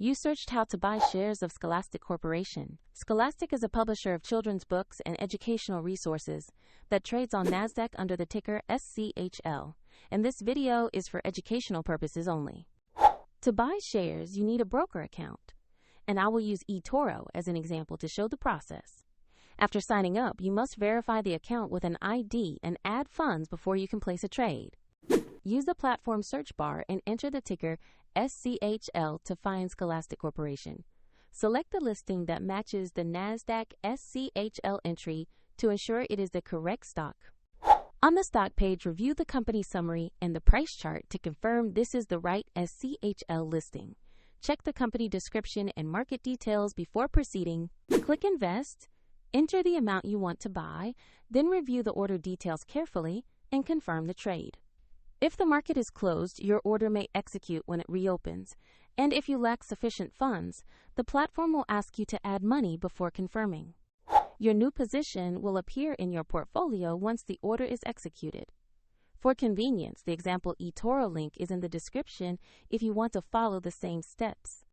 You searched how to buy shares of Scholastic Corporation. Scholastic is a publisher of children's books and educational resources that trades on NASDAQ under the ticker SCHL, and this video is for educational purposes only. To buy shares, you need a broker account, and I will use eToro as an example to show the process. After signing up, you must verify the account with an ID and add funds before you can place a trade. Use the platform search bar and enter the ticker SCHL to find Scholastic Corporation. Select the listing that matches the NASDAQ SCHL entry to ensure it is the correct stock. On the stock page, review the company summary and the price chart to confirm this is the right SCHL listing. Check the company description and market details before proceeding. Click Invest, enter the amount you want to buy, then review the order details carefully and confirm the trade. If the market is closed, your order may execute when it reopens, and if you lack sufficient funds, the platform will ask you to add money before confirming. Your new position will appear in your portfolio once the order is executed. For convenience, the example eToro link is in the description if you want to follow the same steps.